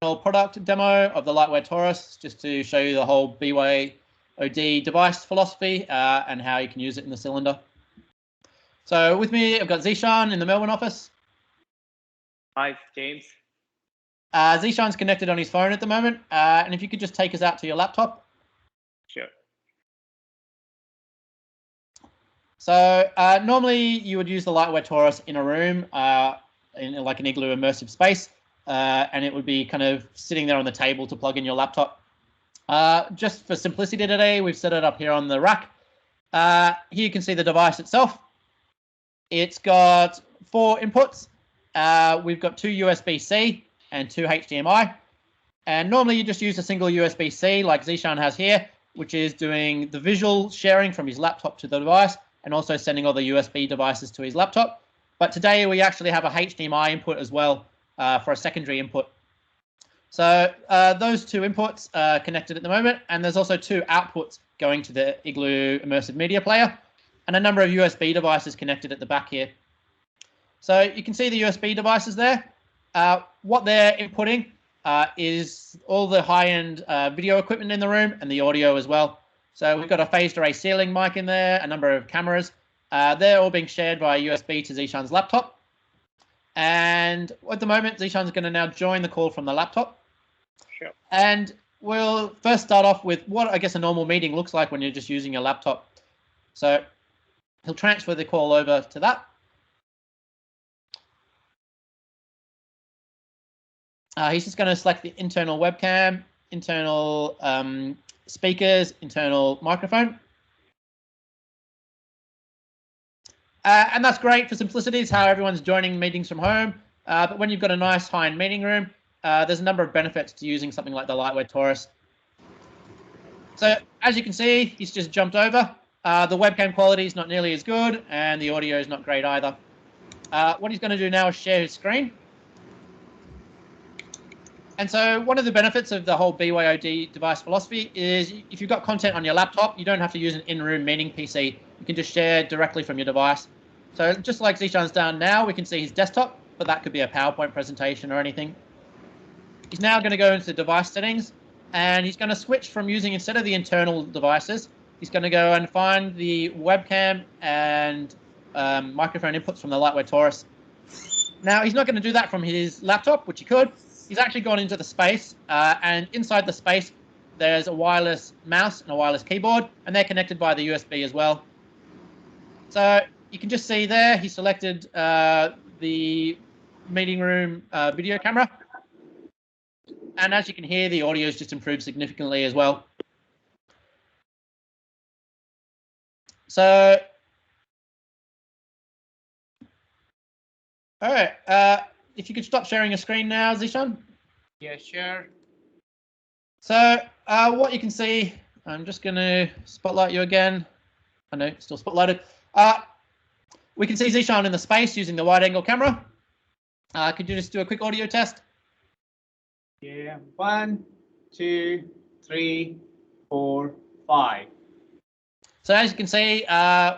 product demo of the Lightware Taurus, just to show you the whole BYOD device philosophy and how you can use it in the cylinder. So with me, I've got Zishan in the Melbourne office. Hi, James. Zishan's connected on his phone at the moment, and if you could just take us out to your laptop. Sure. So normally you would use the Lightware Taurus in a room, in like an igloo immersive space, and it would be kind of sitting there on the table to plug in your laptop. Just for simplicity today, we've set it up here on the rack. Here you can see the device itself. It's got 4 inputs. We've got 2 USB-C and 2 HDMI. And normally you just use a single USB-C like Zishan has here, which is doing the visual sharing from his laptop to the device and also sending all the USB devices to his laptop. But today we actually have a HDMI input as well for a secondary input. So those 2 inputs are connected at the moment, and there's also 2 outputs going to the Igloo immersive media player and a number of USB devices connected at the back here. So you can see the USB devices there. What they're inputting is all the high-end video equipment in the room and the audio as well. So we've got a phased array ceiling mic in there, a number of cameras. They're all being shared via USB to Zishan's laptop. And at the moment, Zishan's going to now join the call from the laptop. Sure. And we'll first start off with what I guess a normal meeting looks like when you're just using your laptop. So he'll transfer the call over to that. He's just going to select the internal webcam, internal speakers, internal microphone. And that's great for simplicity. It's how everyone's joining meetings from home. But when you've got a nice high-end meeting room, there's a number of benefits to using something like the Lightware Taurus. So as you can see, he's just jumped over. The webcam quality is not nearly as good, and the audio is not great either. What he's going to do now is share his screen. And so one of the benefits of the whole BYOD device philosophy is if you've got content on your laptop, you don't have to use an in-room meeting PC. You can just share directly from your device. So just like Zishan's done now, we can see his desktop, but that could be a PowerPoint presentation or anything. He's now going to go into device settings, and he's going to switch from using, instead of the internal devices, he's going to go and find the webcam and microphone inputs from the Lightware Taurus. Now, he's not going to do that from his laptop, which he could. He's actually gone into the space, and inside the space, there's a wireless mouse and a wireless keyboard, and they're connected by the USB as well. So you can just see there, he selected the meeting room video camera. And as you can hear, the audio has just improved significantly as well. So, all right. If you could stop sharing your screen now, Zishan. Yeah, sure. So what you can see, I'm just going to spotlight you again. I know, still spotlighted. We can see Zishan in the space using the wide angle camera. Could you just do a quick audio test? Yeah, 1, 2, 3, 4, 5. So as you can see,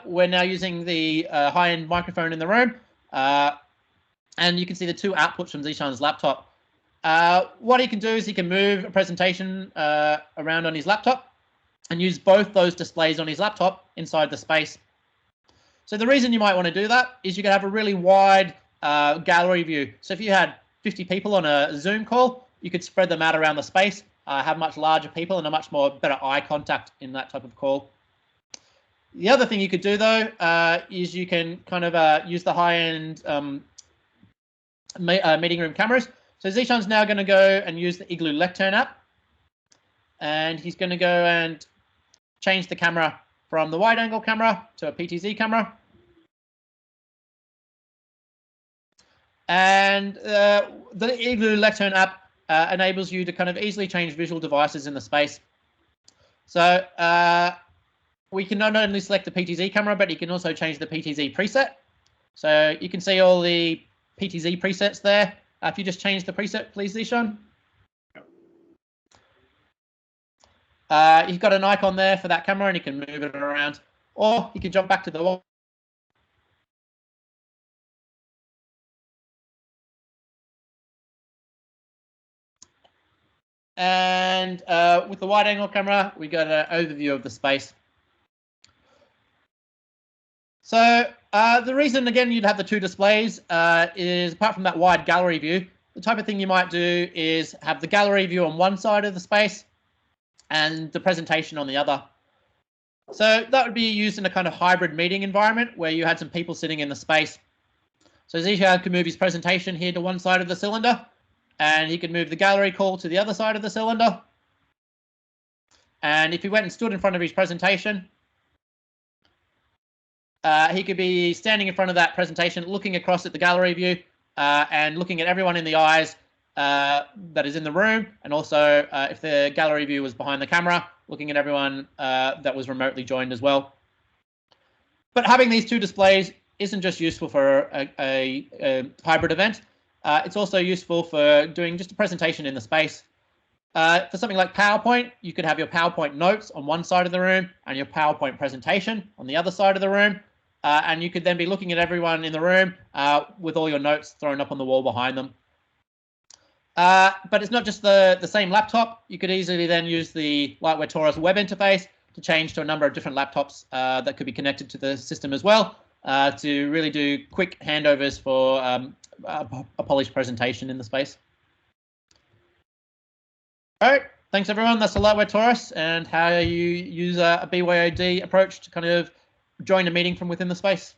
we're now using the high-end microphone in the room. And you can see the 2 outputs from Zishan's laptop. What he can do is he can move a presentation around on his laptop and use both those displays on his laptop inside the space. So the reason you might want to do that is you can have a really wide gallery view. So if you had 50 people on a Zoom call, you could spread them out around the space, have much larger people and a much more better eye contact in that type of call. The other thing you could do, though, is you can kind of use the high-end meeting room cameras. So Zishan's now going to go and use the Igloo Lectern app. And he's going to go and change the camera from the wide angle camera to a PTZ camera. And the Igloo Lectern app enables you to kind of easily change visual devices in the space. So we can not only select the PTZ camera, but you can also change the PTZ preset. So you can see all the PTZ presets there. If you just change the preset, please, Zishan. You've got an icon there for that camera, and you can move it around. Or you can jump back to the wall. And with the wide angle camera, we got an overview of the space. So the reason, again, you'd have the two displays is, apart from that wide gallery view, the type of thing you might do is have the gallery view on one side of the space and the presentation on the other. So that would be used in a kind of hybrid meeting environment where you had some people sitting in the space. So Zisha could move his presentation here to one side of the cylinder, and he could move the gallery call to the other side of the cylinder. And if he went and stood in front of his presentation, he could be standing in front of that presentation, looking across at the gallery view and looking at everyone in the eyes that is in the room. And also, if the gallery view was behind the camera, looking at everyone that was remotely joined as well. But having these two displays isn't just useful for a hybrid event. It's also useful for doing just a presentation in the space. For something like PowerPoint, you could have your PowerPoint notes on one side of the room and your PowerPoint presentation on the other side of the room. And you could then be looking at everyone in the room with all your notes thrown up on the wall behind them. But it's not just the same laptop. You could easily then use the Lightware Taurus web interface to change to a number of different laptops that could be connected to the system as well to really do quick handovers for a polished presentation in the space. All right, thanks everyone. That's the Lightware Taurus and how you use a BYOD approach to kind of join a meeting from within the space.